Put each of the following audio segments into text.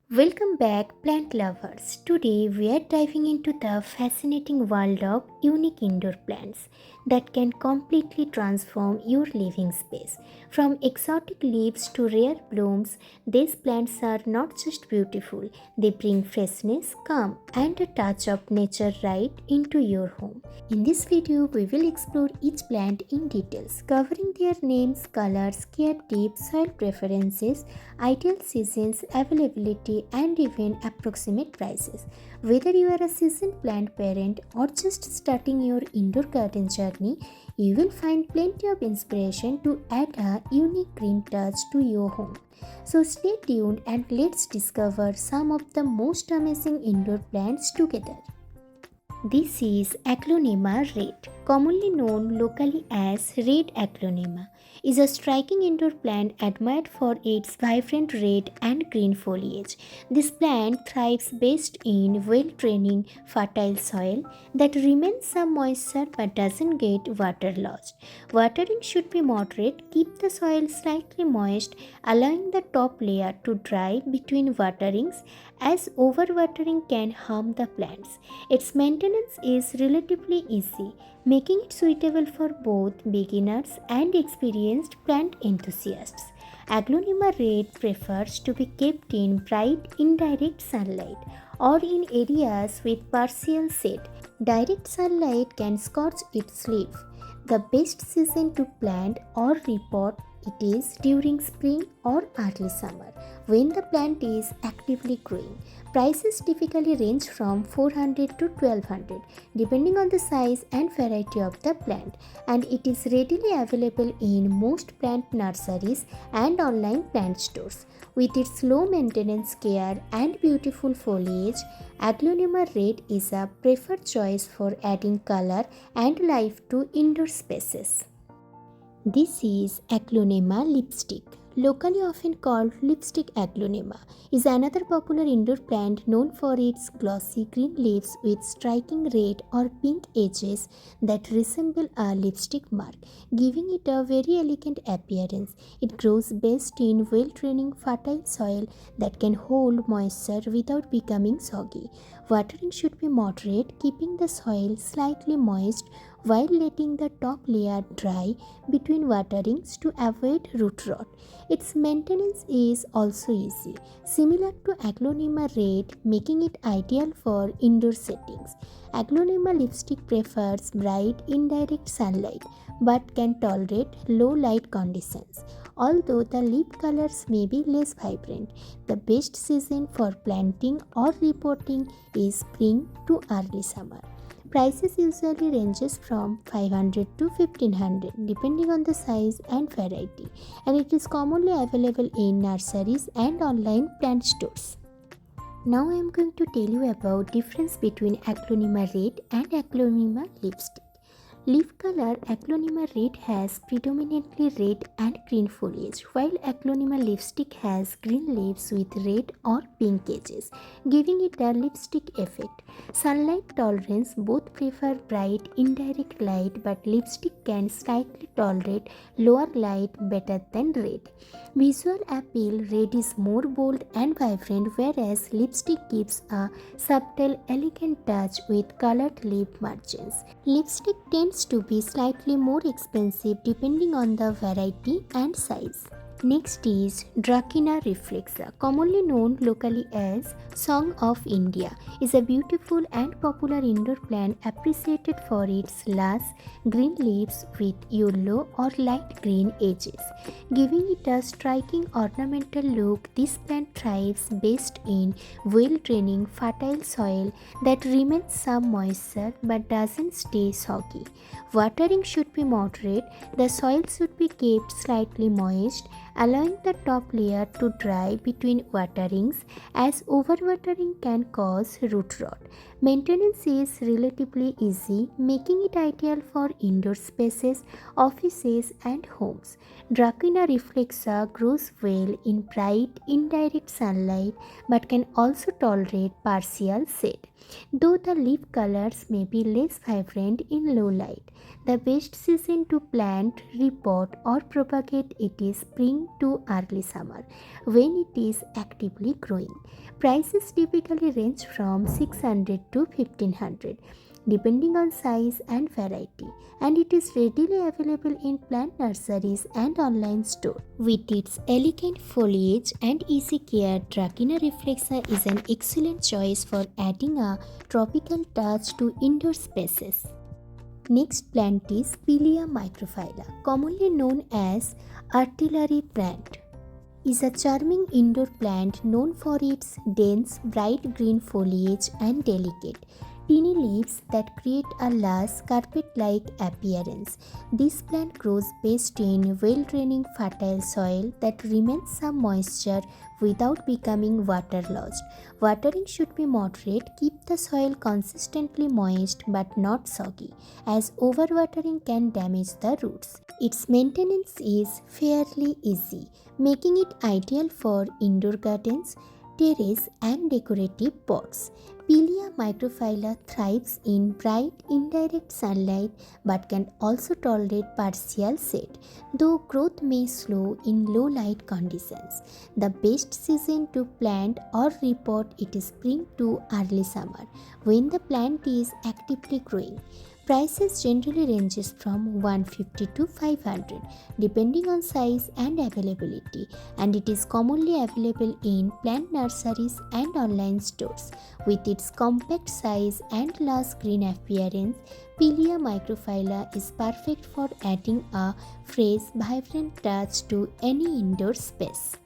Welcome back, plant lovers. Today we are diving into the fascinating world of unique indoor plants that can completely transform your living space. From exotic leaves to rare blooms, these plants are not just beautiful, they bring freshness, calm, and a touch of nature right into your home. In this video, we will explore each plant in details, covering their names, colors, care tips, soil preferences, ideal seasons, availability, and even approximate prices. Whether you are a seasoned plant parent or just starting your indoor garden journey, you will find plenty of inspiration to add a unique green touch to your home. So stay tuned and let's discover some of the most amazing indoor plants together. This is Aglaonema Red, commonly known locally as red aglaonema, is a striking indoor plant admired for its vibrant red and green foliage. This plant thrives best in well-draining, fertile soil that remains some moisture but doesn't get water-logged. Watering should be moderate. Keep the soil slightly moist, allowing the top layer to dry between waterings, as overwatering can harm the plants. Its maintenance is relatively easy, making it suitable for both beginners and experienced plant enthusiasts. Aglaonema red prefers to be kept in bright indirect sunlight or in areas with partial shade. Direct sunlight can scorch its leaf. The best season to plant or repot it is during spring or early summer when the plant is actively growing. Prices typically range from 400 to 1200 depending on the size and variety of the plant, and it is readily available in most plant nurseries and online plant stores. With its low maintenance care and beautiful foliage, Aglaonema Red is a preferred choice for adding color and life to indoor spaces. This is Aglaonema Lipstick. Locally often called lipstick aglaonema, is another popular indoor plant known for its glossy green leaves with striking red or pink edges that resemble a lipstick mark, giving it a very elegant appearance. It grows best in well-draining fertile soil that can hold moisture without becoming soggy. Watering should be moderate, keeping the soil slightly moist while letting the top layer dry between waterings to avoid root rot. Its maintenance is also easy, similar to Aglaonema Red, making it ideal for indoor settings. Aglaonema Lipstick prefers bright indirect sunlight but can tolerate low light conditions. Although the leaf colors may be less vibrant, the best season for planting or repotting is spring to early summer. Prices usually ranges from 500 to 1500 depending on the size and variety, and it is commonly available in nurseries and online plant stores. Now I am going to tell you about difference between Aglaonema Red and Aglaonema Lipstick. Leaf color Aglaonema Red has predominantly red and green foliage, while Aglaonema Lipstick has green leaves with red or pink edges, giving it a lipstick effect. Sunlight tolerance both prefer bright indirect light, but lipstick can slightly tolerate lower light better than red. Visual appeal, red is more bold and vibrant, whereas lipstick gives a subtle, elegant touch with colored lip margins. Lipstick tends to be slightly more expensive depending on the variety and size. Next is Dracaena Reflexa, commonly known locally as Song of India, is a beautiful and popular indoor plant appreciated for its lush green leaves with yellow or light green edges, giving it a striking ornamental look. This plant thrives best in well-draining fertile soil that remains some moisture but doesn't stay soggy. Watering should be moderate. The soil should be kept slightly moist, allowing the top layer to dry between waterings, as overwatering can cause root rot. Maintenance is relatively easy, making it ideal for indoor spaces, offices, and homes. Dracaena Reflexa grows well in bright, indirect sunlight but can also tolerate partial shade, though the leaf colors may be less vibrant in low light. The best season to plant, repot, or propagate it is spring spring to early summer when it is actively growing. Prices typically range from 600 to 1500 depending on size and variety, and it is readily available in plant nurseries and online stores. With its elegant foliage and easy care, Dracaena Reflexa is an excellent choice for adding a tropical touch to indoor spaces. Next plant is Pilea Microphylla, commonly known as artillery plant. Is a charming indoor plant known for its dense, bright green foliage and delicate, teeny leaves that create a lush, carpet-like appearance. This plant grows best in well-draining, fertile soil that retains some moisture without becoming waterlogged. Watering should be moderate. Keep the soil consistently moist but not soggy, as overwatering can damage the roots. Its maintenance is fairly easy, making it ideal for indoor gardens, terrace, and decorative pots. Pilea Microphylla thrives in bright, indirect sunlight but can also tolerate partial shade, though growth may slow in low light conditions. The best season to plant or repot it is spring to early summer, when the plant is actively growing. Prices generally ranges from 150 to 500 depending on size and availability, and it is commonly available in plant nurseries and online stores. With its compact size and lush green appearance, Pilea Microphylla is perfect for adding a fresh, vibrant touch to any indoor space.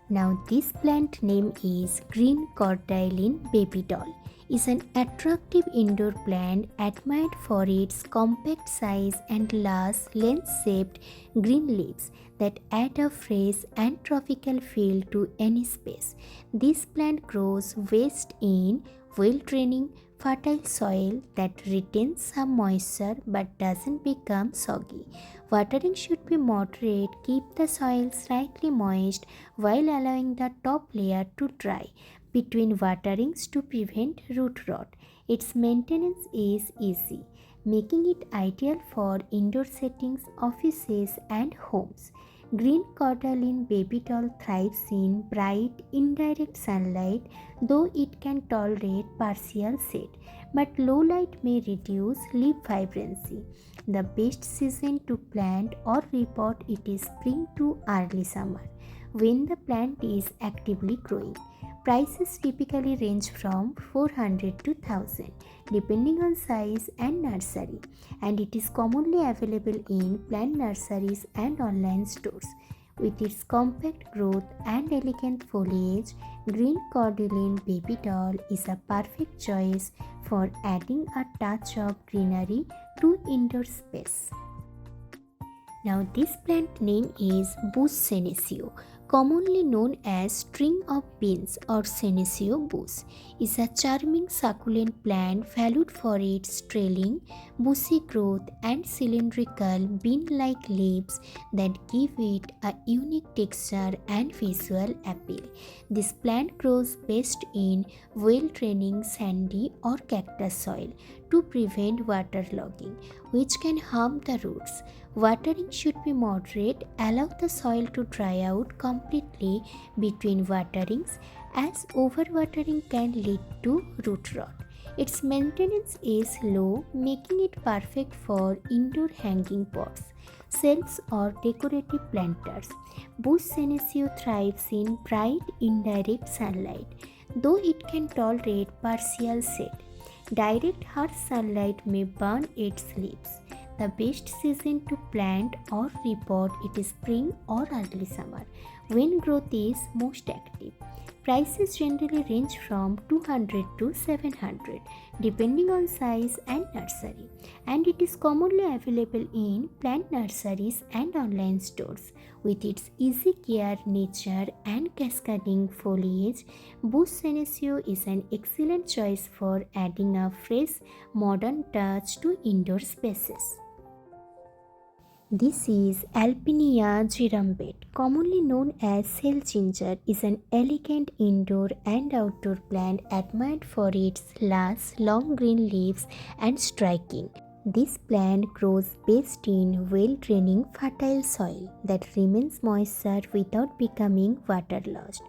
Now this plant name is green Cordyline baby doll. Is an attractive indoor plant admired for its compact size and lush, lens-shaped green leaves that add a fresh and tropical feel to any space. This plant grows best in well-draining, fertile soil that retains some moisture but doesn't become soggy. Watering should be moderate. Keep the soil slightly moist while allowing the top layer to dry between waterings to prevent root rot. Its maintenance is easy, making it ideal for indoor settings, offices, and homes. Green Cordyline baby doll thrives in bright, indirect sunlight, though it can tolerate partial shade, but low light may reduce leaf vibrancy. The best season to plant or repot it is spring to early summer, when the plant is actively growing. Prices typically range from 400 to 1000 depending on size and nursery, and it is commonly available in plant nurseries and online stores. With its compact growth and elegant foliage, green Cordyline baby doll is a perfect choice for adding a touch of greenery to indoor space. Now this plant name is bush Senecio, commonly known as string of beans or Senecio bush. Is a charming succulent plant valued for its trailing, bushy growth and cylindrical bean-like leaves that give it a unique texture and visual appeal. This plant grows best in well-draining sandy or cactus soil to prevent waterlogging, which can harm the roots. Watering should be moderate. Allow the soil to dry out completely between waterings, as overwatering can lead to root rot. Its maintenance is low, making it perfect for indoor hanging pots, shelves, or decorative planters. Bush Senecio thrives in bright, indirect sunlight, though it can tolerate partial shade. Direct harsh sunlight may burn its leaves. The best season to plant or repot it is spring or early summer, when growth is most active. Prices generally range from 200 to 700 depending on size and nursery, and it is commonly available in plant nurseries and online stores. With its easy care, nature, and cascading foliage, bush Senecio is an excellent choice for adding a fresh, modern touch to indoor spaces. This is Alpinia Zerumbet, commonly known as shell ginger, is an elegant indoor and outdoor plant admired for its lush, long green leaves and striking This plant grows best in well-draining fertile soil that remains moisture without becoming waterlogged.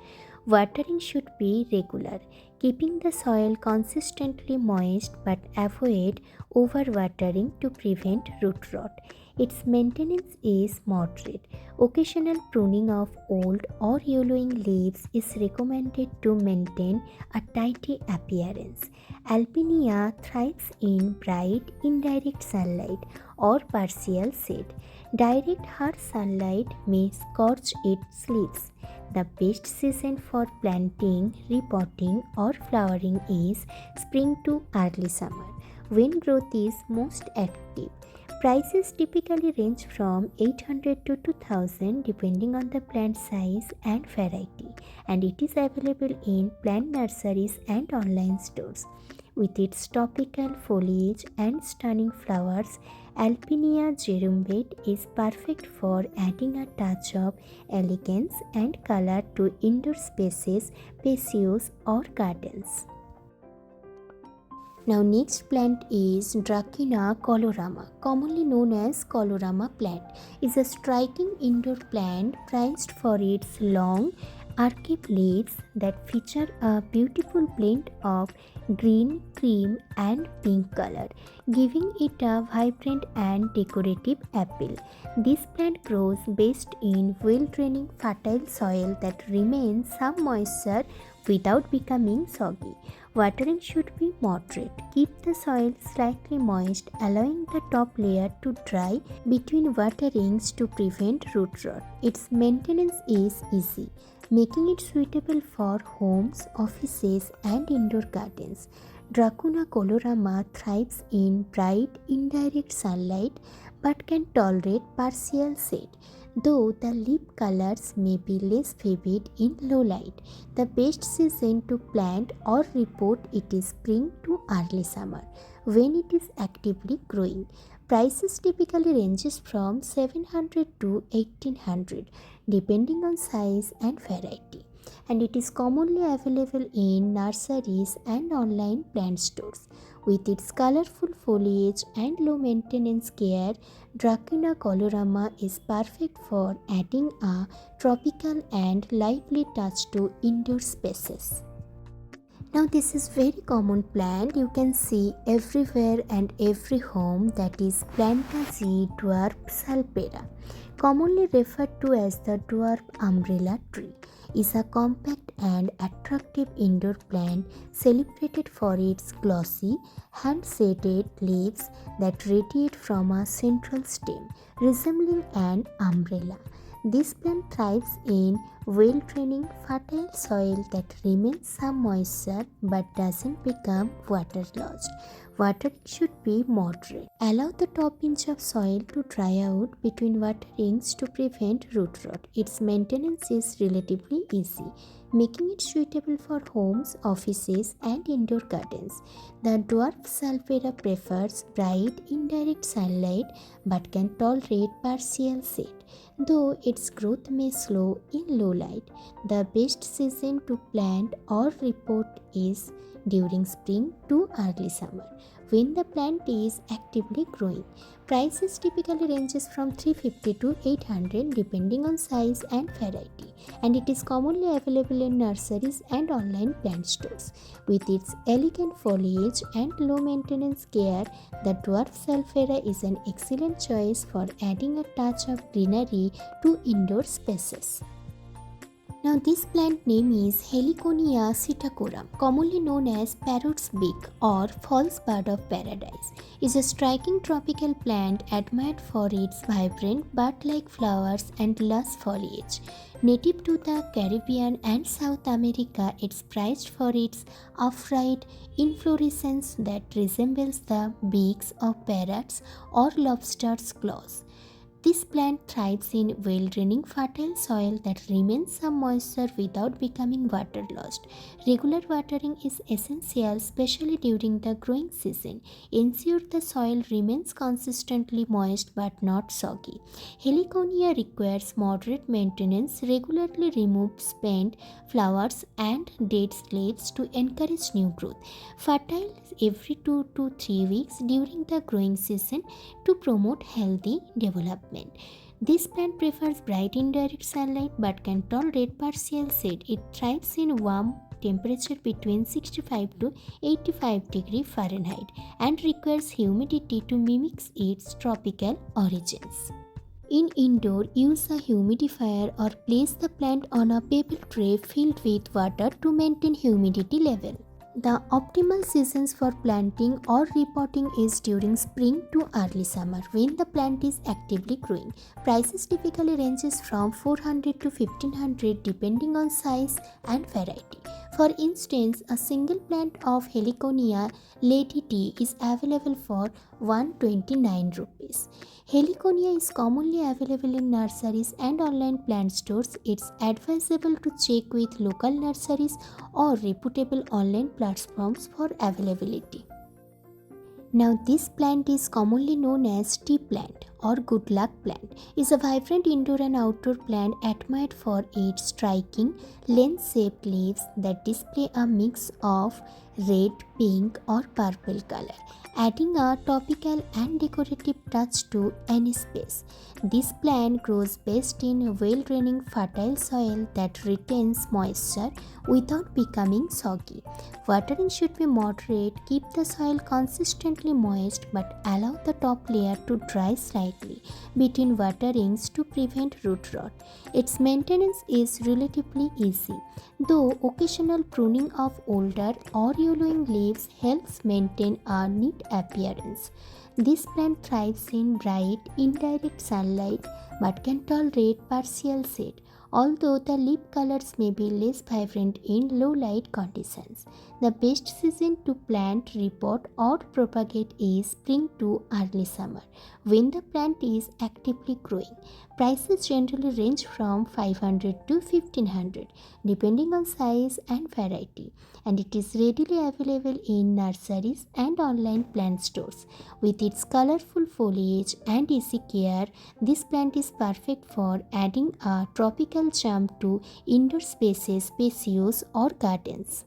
Watering should be regular, keeping the soil consistently moist but avoid overwatering to prevent root rot. Its maintenance is moderate. Occasional pruning of old or yellowing leaves is recommended to maintain a tidy appearance. Alpinia thrives in bright, indirect sunlight or partial shade. Direct harsh sunlight may scorch its leaves. The best season for planting, repotting, or flowering is spring to early summer, when growth is most active. Prices typically range from 800 to 2000 depending on the plant size and variety, and it is available in plant nurseries and online stores. With its tropical foliage and stunning flowers, Alpinia Zerumbet is perfect for adding a touch of elegance and color to indoor spaces, patios, or gardens. Now next plant is Dracaena Colorama, commonly known as Colorama plant. Is a striking indoor plant prized for its long, arched leaves that feature a beautiful blend of green, cream, and pink color, giving it a vibrant and decorative appeal. This plant grows best in well-draining fertile soil that remains some moisture without becoming soggy. Watering should be moderate. Keep the soil slightly moist, allowing the top layer to dry between waterings to prevent root rot. Its maintenance is easy, making it suitable for homes, offices, and indoor gardens. Dracaena Colorama thrives in bright, indirect sunlight but can tolerate partial shade, though the leaf colors may be less vivid in low light. The best season to plant or repot it is spring to early summer, when it is actively growing. Prices typically ranges from 700 to 1800 depending on size and variety, and it is commonly available in nurseries and online plant stores. With its colorful foliage and low maintenance care, Dracaena Colorama is perfect for adding a tropical and lively touch to indoor spaces. Now this is very common plant you can see everywhere and every home, that is Plantazee Dwarf Saplera, commonly referred to as the dwarf umbrella tree. Is a compact and attractive indoor plant celebrated for its glossy, hand-shaded leaves that radiate from a central stem, resembling an umbrella. This plant thrives in well-draining, fertile soil that remains some moisture but doesn't become waterlogged. Watering should be moderate. Allow the top inch of soil to dry out between waterings to prevent root rot. Its maintenance is relatively easy, making it suitable for homes, offices, and indoor gardens. The dwarf Saplera prefers bright, indirect sunlight but can tolerate partial shade, though its growth may slow in low light. The best season to plant or repot is during spring to early summer, when the plant is actively growing. Prices typically ranges from 350 to 800 depending on size and variety, and it is commonly available in nurseries and online plant stores. With its elegant foliage and low maintenance care, the dwarf Saplera is an excellent choice for adding a touch of greenery to indoor spaces. Now this plant name is Heliconia Psittacorum, commonly known as parrot's beak or false bird of paradise. Is a striking tropical plant admired for its vibrant bud-like flowers and lush foliage. Native to the Caribbean and South America, it's prized for its upright inflorescence that resembles the beaks of parrots or lobsters' claws. This plant thrives in well-draining fertile soil that remains some moisture without becoming waterlogged. Regular watering is essential, especially during the growing season. Ensure the soil remains consistently moist but not soggy. Heliconia requires moderate maintenance. Regularly remove spent flowers and dead leaves to encourage new growth. Fertile every 2 to 3 weeks during the growing season to promote healthy development. This plant prefers bright indirect sunlight but can tolerate partial shade. It thrives in warm temperature between 65 to 85 degrees Fahrenheit and requires humidity to mimic its tropical origins. In indoor, use a humidifier or place the plant on a pebble tray filled with water to maintain humidity level. The optimal seasons for planting or repotting is during spring to early summer when the plant is actively growing. Prices typically ranges from 400 to 1500 depending on size and variety. For instance, a single plant of Heliconia Lady is available for 129 rupees. Heliconia is commonly available in nurseries and online plant stores. It's advisable to check with local nurseries or reputable online platforms for availability. Now, this plant is commonly known as tea plant or good luck plant. Is a vibrant indoor and outdoor plant admired for its striking lens-shaped leaves that display a mix of red, pink or purple color, adding a topical and decorative touch to any space. This plant grows best in well-draining fertile soil that retains moisture without becoming soggy. Watering should be moderate. Keep the soil consistently moist but allow the top layer to dry slightly between waterings to prevent root rot. Its maintenance is relatively easy, though occasional pruning of older or yellowing leaves helps maintain a neat appearance. This plant thrives in bright, indirect sunlight but can tolerate partial shade, although the leaf colors may be less vibrant in low light conditions. The best season to plant, repot or propagate is spring to early summer, when the plant is actively growing. Prices generally range from 500 to 1500 depending on size and variety, and it is readily available in nurseries and online plant stores. With its colorful foliage and easy care, this plant is perfect for adding a tropical charm to indoor spaces, patios or gardens.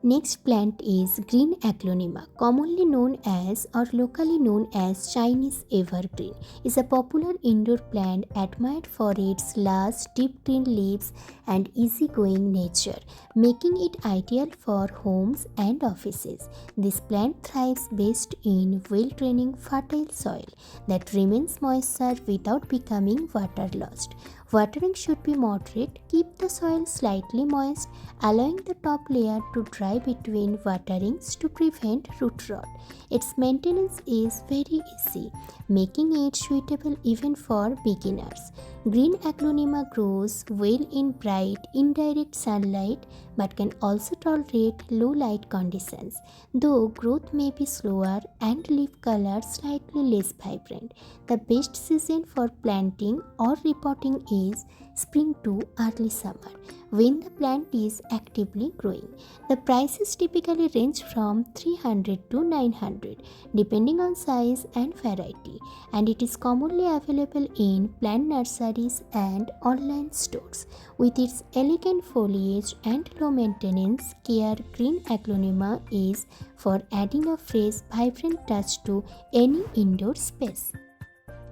Next plant is green aglaonema, commonly known as or locally known as Chinese evergreen. Is a popular indoor plant admired for its large, deep green leaves and easygoing nature, making it ideal for homes and offices. This plant thrives best in well-draining fertile soil that remains moisture without becoming waterlogged. Watering should be moderate. Keep the soil slightly moist, allowing the top layer to dry between waterings to prevent root rot. Its maintenance is very easy, making it suitable even for beginners. Green aglaonema grows well in bright, indirect sunlight but can also tolerate low light conditions, though growth may be slower and leaf color slightly less vibrant. The best season for planting or repotting is spring to early summer, when the plant is actively growing. The prices typically range from 300 to 900 depending on size and variety, and it is commonly available in plant nurseries and online stores. With its elegant foliage and low maintenance care, green aglaonema is for adding a fresh, vibrant touch to any indoor space.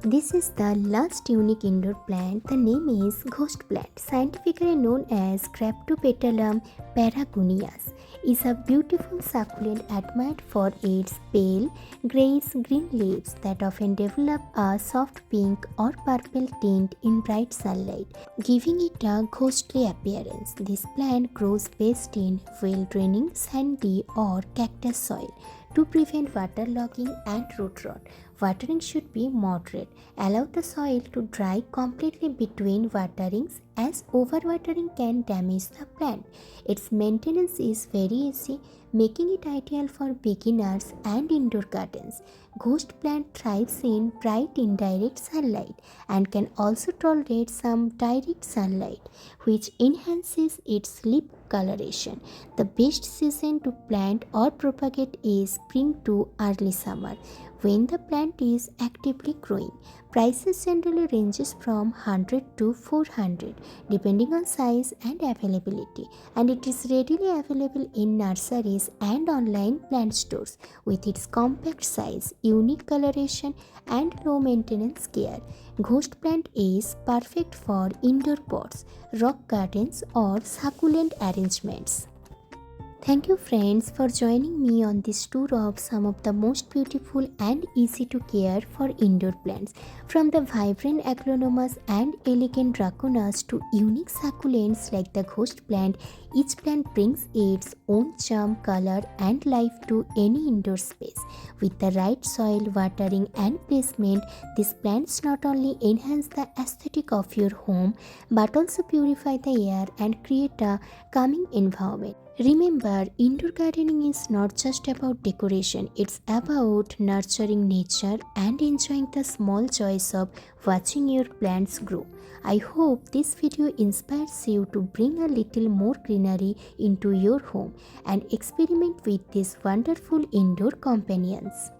This is the last unique indoor plant. The name is ghost plant, scientifically known as Graptopetalum paraguayense. Is a beautiful succulent admired for its pale grayish-green leaves that often develop a soft pink or purple tint in bright sunlight, giving it a ghostly appearance. This plant grows best in well-draining sandy or cactus soil to prevent waterlogging and root rot. Watering should be moderate. Allow the soil to dry completely between waterings, as overwatering can damage the plant. Its maintenance is very easy, making it ideal for beginners and indoor gardens. Ghost plant thrives in bright indirect sunlight and can also tolerate some direct sunlight, which enhances its leaf coloration. The best season to plant or propagate is spring to early summer, when the plant is actively growing. Prices generally ranges from 100 to 400 depending on size and availability, and it is readily available in nurseries and online plant stores. With its compact size, unique coloration and low maintenance care, Ghost plant is perfect for indoor pots, rock gardens or succulent arrangements. Thank you friends for joining me on this tour of some of the most beautiful and easy to care for indoor plants. From the vibrant aglaonemas and elegant dracaenas to unique succulents like the ghost plant, each plant brings its own charm, color and life to any indoor space. With the right soil, watering and placement, these plants not only enhance the aesthetic of your home but also purify the air and create a calming environment. Remember, indoor gardening is not just about decoration, it's about nurturing nature and enjoying the small joys of watching your plants grow. I hope this video inspires you to bring a little more greenery into your home and experiment with these wonderful indoor companions.